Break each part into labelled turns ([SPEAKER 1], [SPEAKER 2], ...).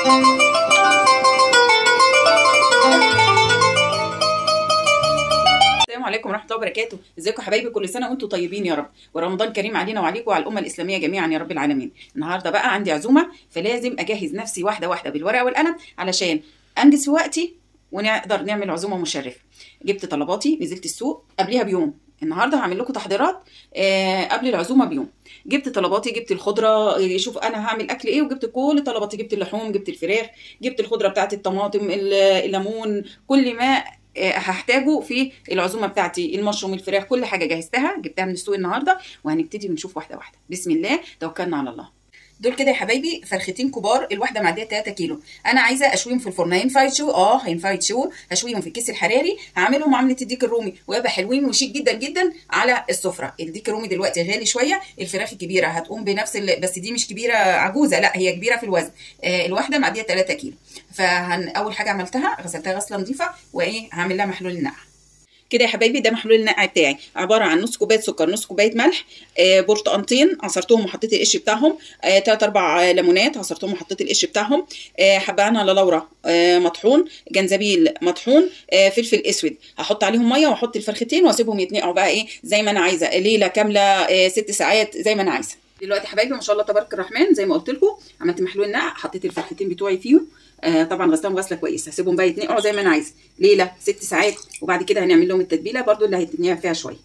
[SPEAKER 1] السلام عليكم ورحمه الله وبركاته. ازيكم يا حبايبي؟ كل سنه وانتم طيبين يا رب، ورمضان كريم علينا وعليكم وعلى الامه الاسلاميه جميعا يا رب العالمين. النهارده بقى عندي عزومه، فلازم اجهز نفسي واحده واحده بالورقه والقلم علشان انجز في وقتي ونقدر نعمل عزومه مشرفه. جبت طلباتي، نزلت السوق قبلها بيوم. النهارده هعمل لكم تحضيرات قبل العزومه بيوم. جبت طلباتي، جبت الخضره، شوف انا هعمل اكل ايه، وجبت كل طلباتي، جبت اللحوم، جبت الفراخ، جبت الخضره بتاعت الطماطم، الليمون، كل ما هحتاجه في العزومه بتاعتي، المشروم، الفراخ، كل حاجه جهزتها جبتها من السوق النهارده، وهنبتدي ونشوف واحده واحده. بسم الله، توكلنا على الله. دول كده يا حبايبي فرختين كبار، الواحده معديه 3 كيلو. انا عايزه اشويهم في الفرن. هينفع يتشووا؟ هينفع يتشووا. هشويهم في الكيس الحراري، هعملهم معامله الديك الرومي ويبقى حلوين وشيك جدا جدا على السفره. الديك الرومي دلوقتي غالي شويه، الفراخ الكبيره هتقوم بنفس بس دي مش كبيره عجوزه، لا هي كبيره في الوزن. الواحده معديه 3 كيلو. اول حاجه عملتها غسلتها غسله نظيفه، وايه هعمل لها محلول النقع كده يا حبايبي. ده محلول النقع بتاعي، عباره عن نص كوبايه سكر، نص كوبايه ملح، برتقانتين عصرتهم وحطيت القش بتاعهم، 3 4 ليمونات عصرتهم وحطيت القش بتاعهم، حبهان على لورا مطحون، جنزبيل مطحون، فلفل اسود. هحط عليهم ميه واحط الفرختين واسيبهم يتنقعوا بقى ايه زي ما انا عايزه، ليله كامله 6 ساعات زي ما انا عايزه. دلوقتي حبايبي ما شاء الله تبارك الرحمن، زي ما قلت لكم عملت محلول النقع، حطيت الفرختين بتوعي فيهم، طبعا غسلهم غسله كويسه، هسيبهم بقى يتنقعوا زي ما انا عايزه ليله 6 ساعات، وبعد كده هنعمل لهم التتبيله برده اللي هيتنقع فيها شويه.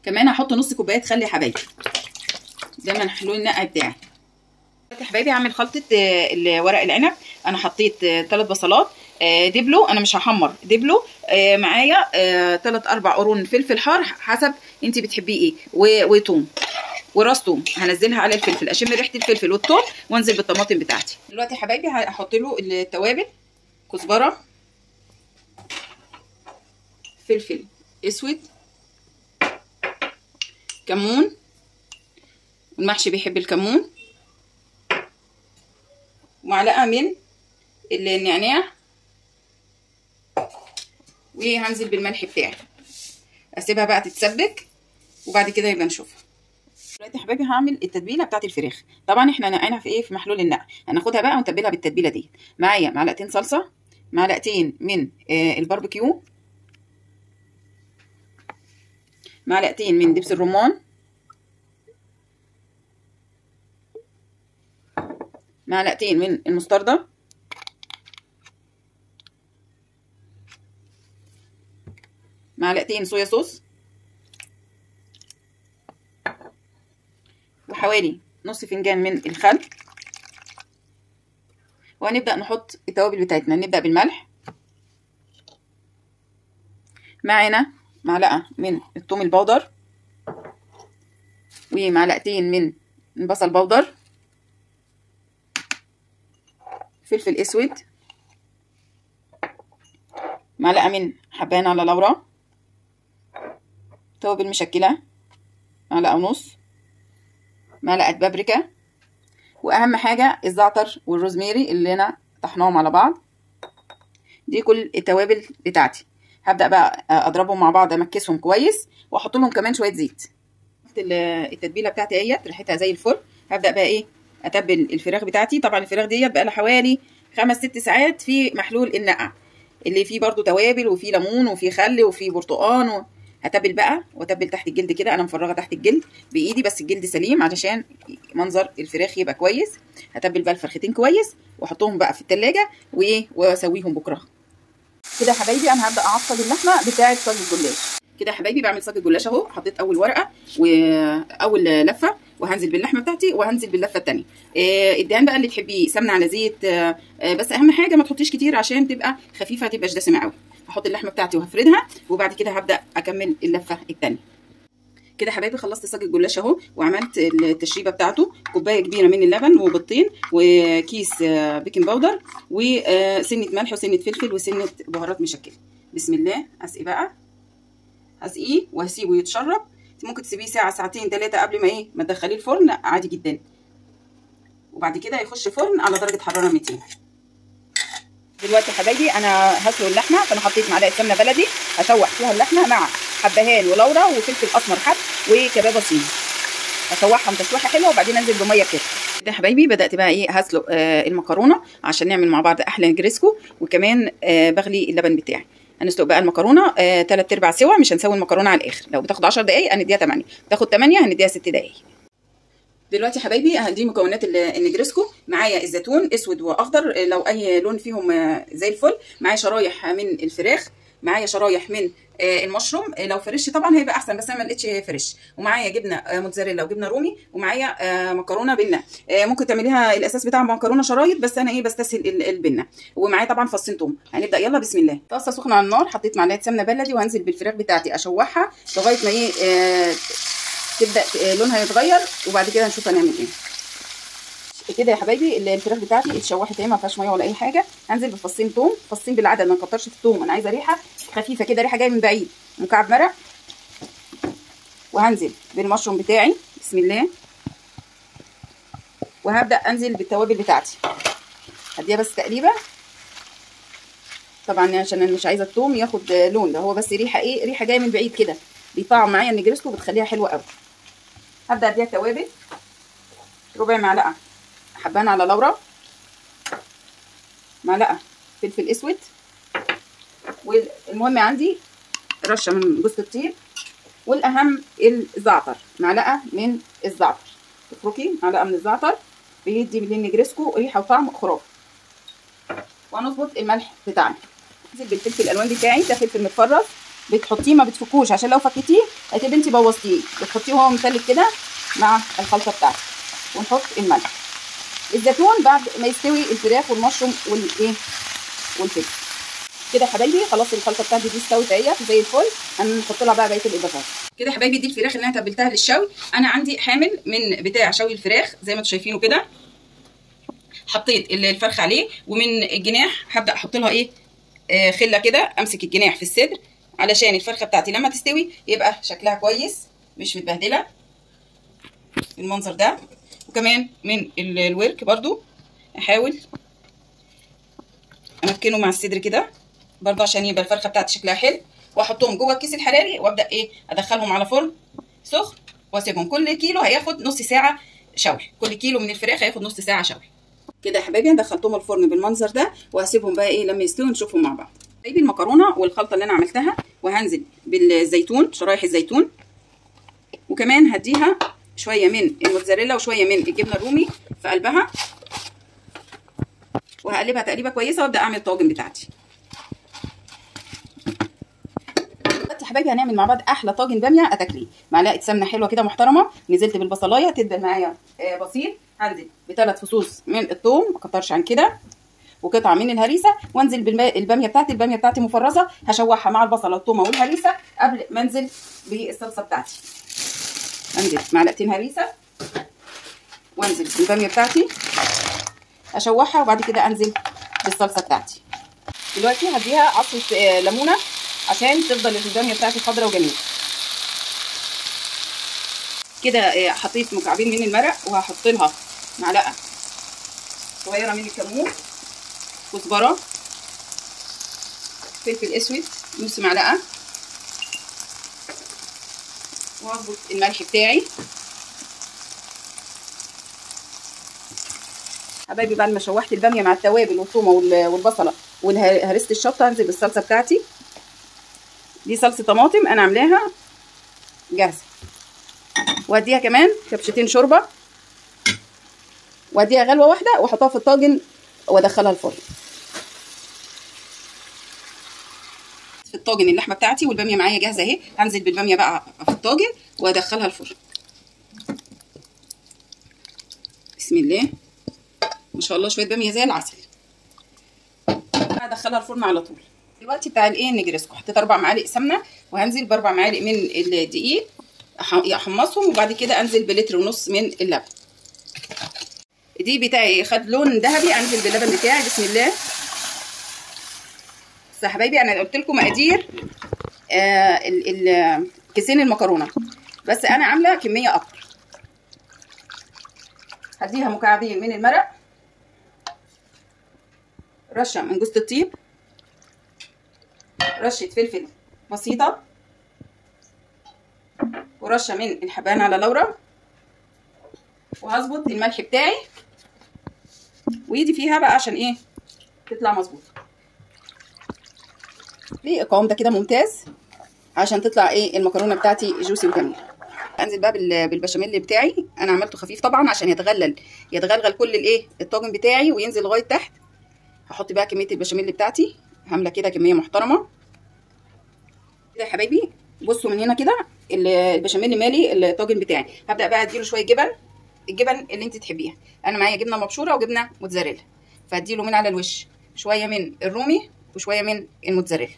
[SPEAKER 1] كمان هحط نص كوبايه خل يا حبايبي، ده محلول النقع بتاعي. يا حبايبي هعمل خلطه ورق العنب. انا حطيت 3 بصلات دبلو، انا مش هحمر دبلو، معايا 3 4 قرون فلفل حار حسب انت بتحبيه ايه، وتوم وراس توم هنزلها على الفلفل، اشم ريحه الفلفل والثوم وانزل بالطماطم بتاعتي. دلوقتي يا حبايبي هحط له التوابل، كزبره، فلفل اسود، كمون، المحشي بيحب الكمون، ومعلقه من النعناع، وهنزل بالملح بتاعي، اسيبها بقى تتسبك وبعد كده يبقى نشوفها. دلوقتي يا حبايبي هعمل التتبيله بتاعت الفراخ. طبعا احنا نقعنا في ايه، في محلول النقع. هناخدها بقى ونتبلها بالتتبيله دي. معايا معلقتين صلصه، معلقتين من الباربيكيو، معلقتين من دبس الرمان، معلقتين من المستردة، معلقتين صويا صوص، وحوالي نص فنجان من الخل. وهنبدأ نحط التوابل بتاعتنا. نبدأ بالملح، معانا معلقة من الثوم البودر، ومعلقتين من البصل بودر، فلفل اسود، معلقة من حبهان على لورا، توابل مشكلة معلقة ونص، معلقة بابريكا، واهم حاجة الزعتر والروزميري اللي انا طحناهم على بعض. دي كل التوابل بتاعتي. هبدأ بقى اضربهم مع بعض، امكسهم كويس، واحط لهم كمان شوية زيت. التتبيلة بتاعتي اهيت ريحتها زي الفل. هبدأ بقى ايه، اتبل الفراخ بتاعتي. طبعا الفراخ ديت بقى لها حوالي 5 6 ساعات في محلول النقع، اللي فيه برضو توابل وفيه ليمون وفيه خل وفيه برتقان هتبل بقى واتبل تحت الجلد كده. انا مفرغه تحت الجلد بايدي، بس الجلد سليم علشان منظر الفراخ يبقى كويس. هتبل بقى الفرختين كويس واحطهم بقى في التلاجة واسويهم بكره. كده يا حبايبي انا هبدا اعصج اللحمه بتاعه صاج الجلاش. كده يا حبايبي بعمل صاج الجلاش اهو. حطيت اول ورقه واول لفه، وهنزل باللحمه بتاعتي وهنزل باللفه الثانيه. الدهان بقى اللي تحبيه، سمنه على زيت، بس اهم حاجه ما تحطيش كتير عشان تبقى خفيفه، تبقاش دسمه قوي. هحط اللحمه بتاعتي وهفردها، وبعد كده هبدا اكمل اللفه الثانيه. كده يا حبايبي خلصت صاج الجلاش اهو، وعملت التشريبه بتاعته. كوبايه كبيره من اللبن وبيضتين وكيس بيكنج باودر وسنه ملح وسنه فلفل وسنه بهارات مشكله. بسم الله. اسقي بقى، هسقيه وهسيبه يتشرب. ممكن تسيبيه ساعه ساعتين 3 قبل ما ما تدخليه الفرن عادي جدا، وبعد كده يخش فرن على درجه حراره 200. دلوقتي يا حبايبي انا هسلق اللحمه، فانا حطيت معلقه سمنه بلدي هشوح فيها اللحمه مع حبهان ولورا وفلفل اسمر حب وكبابه صيني. هشوحهم تشويحه حلوه، وبعدين انزل بميه كده. كده يا حبايبي بدات بقى ايه هسلق المكرونه عشان نعمل مع بعض احلى نجريسكو، وكمان بغلي اللبن بتاعي. هنسلق بقى المكرونه 3/4 سوا، مش هنسوي المكرونه على الاخر. لو بتاخد 10 دقائق هنديها 8، بتاخد 8 هنديها 6 دقائق. دلوقتي يا حبايبي هدي مكونات النجريسكو. معايا الزيتون اسود واخضر لو اي لون فيهم زي الفل. معايا شرايح من الفراخ، معايا شرايح من المشروم. لو فريش طبعا هيبقى احسن، بس انا ما لقيتش فريش. ومعايا جبنه موتزاريلا وجبنه رومي، ومعايا مكرونه بنه. ممكن تعمليها الاساس بتاع مكرونه شرايط، بس انا بستسهل البنه. ومعايا طبعا فصين توم. هنبدا يلا بسم الله. طاسه سخنه على النار، حطيت معلقه سمنه بلدي وهنزل بالفراخ بتاعتي اشوحها لغايه ما تبدا لونها يتغير، وبعد كده نشوف هنعمل ايه. كده يا حبايبي الفراخ بتاعتي اتشوحت اهي، ما فيهاش ميه ولا اي حاجه. هنزل بفصين توم، فصين بالعدد، ما نكترش في التوم. انا عايزه ريحه خفيفه كده، ريحه جايه من بعيد. مكعب مرق، وهنزل بالمشروم بتاعي بسم الله. وهبدا انزل بالتوابل بتاعتي، هديها بس تقليبه طبعا عشان انا مش عايزه التوم ياخد لون، ده هو بس ريحه ريحه جايه من بعيد كده، بيطعم معايا النجريسكو وبتخليها حلوه قوي. هبدا اديها توابل، ربع معلقه حبان على لورا، معلقه فلفل اسود، والمهم عندي رشه من جوز الطيب، والاهم الزعتر، معلقه من الزعتر. تفركي معلقه من الزعتر بيدي للنجريسكو ريحه وطعم خرافي. وهنظبط الملح بتاعنا. انزل بالفلفل الالوان بتاعي، ده فلفل متفرز، بتحطيه ما بتفكوش عشان لو فكتيه هتبقى انت بوظتيه، بتحطيه وهو متلج كده مع الخلطه بتاعتك. ونحط الملح. الزيتون بعد ما يستوي الفراخ والمشروم والفلفل. كده يا حبايبي خلاص الخلطه بتاعتي دي استوت اهي زي الفل. هنحط لها بقى بقيه الاضافات. كده يا حبايبي دي الفراخ اللي انا تبلتها للشوي. انا عندي حامل من بتاع شوي الفراخ زي ما انتم شايفينه كده. حطيت الفرخه عليه، ومن الجناح هبدا احط لها خله كده، امسك الجناح في الصدر علشان الفرخه بتاعتي لما تستوي يبقى شكلها كويس مش متبهدله بالمنظر ده. وكمان من الورك برضو احاول امكنه مع الصدر كده برضو عشان يبقى الفرخه بتاعتي شكلها حلو. واحطهم جوه الكيس الحراري، وابدا ادخلهم على فرن سخن واسيبهم. كل كيلو هياخد نص ساعه شوي، كل كيلو من الفراخ هياخد نص ساعه شوي. كده يا حبايبي دخلتهم الفرن بالمنظر ده، وهسيبهم بقى لما يستووا نشوفهم مع بعض. حبايبي المكرونه والخلطه اللي انا عملتها، وهنزل بالزيتون، شرايح الزيتون، وكمان هديها شويه من الموتزاريلا وشويه من الجبنه الرومي في قلبها، وهقلبها تقليبه كويسه وابدا اعمل الطاجن بتاعتي. دلوقتي يا حبايبي هنعمل مع بعض احلى طاجن باميه اتاكليه. معلقه سمنه حلوه كده محترمه، نزلت بالبصلايه تدبل معايا بسيط. هنزل ب3 فصوص من الثوم، ما كترش عن كده، وقطعه من الهريسه، وانزل بالباميه بتاعتي. الباميه بتاعتي مفرزه، هشوحها مع البصله والثومه والهريسه قبل ما انزل بالصلصه بتاعتي. انزل معلقتين هريسه، وانزل بالباميه بتاعتي اشوحها، وبعد كده انزل بالصلصه بتاعتي. دلوقتي هديها عصره ليمونه عشان تفضل الباميه بتاعتي خضراء وجميله كده. حطيت مكعبين من المرق، وهحط لها معلقه صغيره من الكمون، كزبره، فلفل اسود نص معلقه، وهظبط الملح بتاعي. حبايبي بعد ما شوحت الباميه مع التوابل والثومه والبصله وهرست الشطه، هنزل بالصلصه بتاعتي. دي صلصه طماطم انا عاملاها جاهزه، واديها كمان كبشتين شوربه، واديها غلوه واحده، واحطها في الطاجن وادخلها الفرن. في الطاجن اللحمه بتاعتي والباميه معايا جاهزه اهي. هنزل بالباميه بقى في الطاجن وادخلها الفرن. بسم الله ما شاء الله، شويه باميه زي العسل. هدخلها الفرن على طول. دلوقتي بتاع النجريسكو حطيت 4 معالق سمنه، وهنزل ب4 معالق من الدقيق احمصهم، وبعد كده انزل بلتر ونص من اللبن. دي بتاعي خد لون ذهبي، انزل باللبن بتاعي بسم الله. بس يا حبايبي انا قلت لكم مقادير كيسين المكرونه، بس انا عامله كميه اكتر. هديها مكعبين من المرق، رشه من جوز الطيب، رشه فلفل بسيطه، ورشه من الحبان على لورا، وهظبط الملح بتاعي وايدي فيها بقى عشان ايه تطلع مظبوط. ليه القوام ده كده ممتاز عشان تطلع ايه المكرونه بتاعتي جوسي وجميله. انزل بقى بالبشاميل بتاعي. انا عملته خفيف طبعا عشان يتغلغل كل الايه الطاجن بتاعي وينزل لغايه تحت. هحط بقى كميه البشاميل بتاعتي، هعملها كده كميه محترمه كده يا حبايبي. بصوا من هنا كده البشاميل مالي الطاجن بتاعي. هبدا بقى اديله شويه جبن، الجبن اللي انت تحبيها. انا معايا جبنه مبشوره وجبنه موتزاريلا، فاديله من على الوش شويه من الرومي وشويه من الموتزاريلا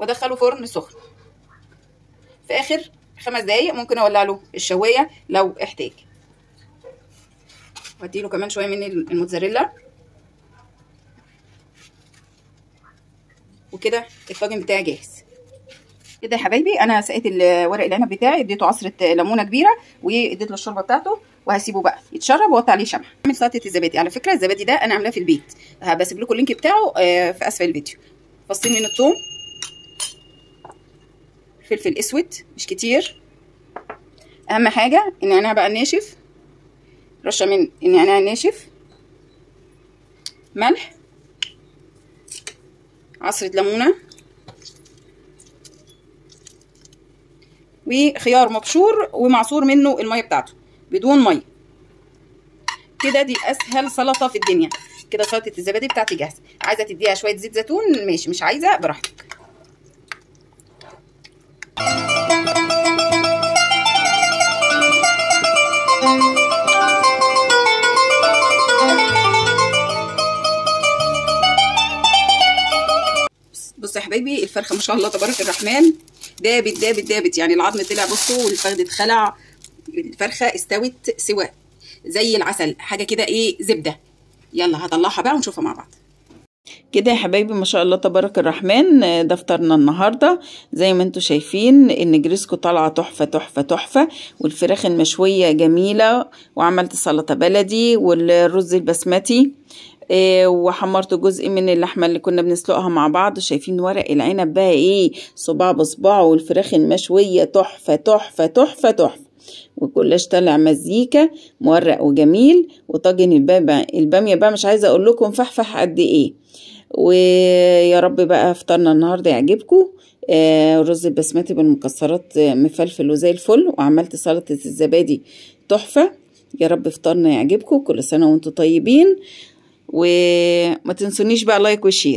[SPEAKER 1] وادخله فرن سخن. في اخر 5 دقايق ممكن اولع له الشوايه لو احتاج. واديله كمان شويه من الموتزاريلا وكده الطاجن بتاعي جاهز. كده يا حبايبي انا سقيت ورق العنب بتاعي، اديته عصره ليمونه كبيره واديت له الشوربه بتاعته وهسيبه بقى يتشرب واحط عليه شمع. اعمل سلطه الزبادي. على فكره الزبادي ده انا عاملاه في البيت، هبسيب لكم اللينك بتاعه في اسفل الفيديو. فصين من الثوم، فلفل اسود مش كتير، اهم حاجه النعناع بقى الناشف، رشه من النعناع الناشف، ملح، عصره ليمونه، وخيار مبشور ومعصور منه الميه بتاعته بدون ميه. كده دي اسهل سلطه في الدنيا. كده سلطه الزبادي بتاعتي جاهزه. عايزه تديها شويه زيت زيتون ماشي، مش عايزه براحتك. بصوا يا حبايبي الفرخه ما شاء الله تبارك الرحمن دابت دابت دابت، يعني العظم طلع بصوا والفخذ اتخلع. الفرخه استوت سواء زي العسل، حاجه كده ايه زبده. يلا هطلعها بقى ونشوفها مع بعض. كده يا حبايبي ما شاء الله تبارك الرحمن، ده فطرنا النهارده. زي ما انتم شايفين النجريسكو طالعه تحفه تحفه تحفه، والفراخ المشويه جميله، وعملت سلطه بلدي والرز البسمتي، وحمرت جزء من اللحمه اللي كنا بنسلقها مع بعض. شايفين ورق العنب بقى ايه صباع بصباعه، والفراخ المشويه تحفه تحفه تحفه تحفه، وكلاش طالع مزيكا مورق وجميل. وطاجن الباميه بقى مش عايزه اقول لكم فحفح قد ايه. ويا رب بقى فطرنا النهارده يعجبكم. رز البسمتي بالمكسرات مفلفل وزي الفل، وعملت سلطه الزبادي تحفه. يا رب فطرنا يعجبكم. كل سنه وانتم طيبين، وما تنسونيش بقى لايك وشير.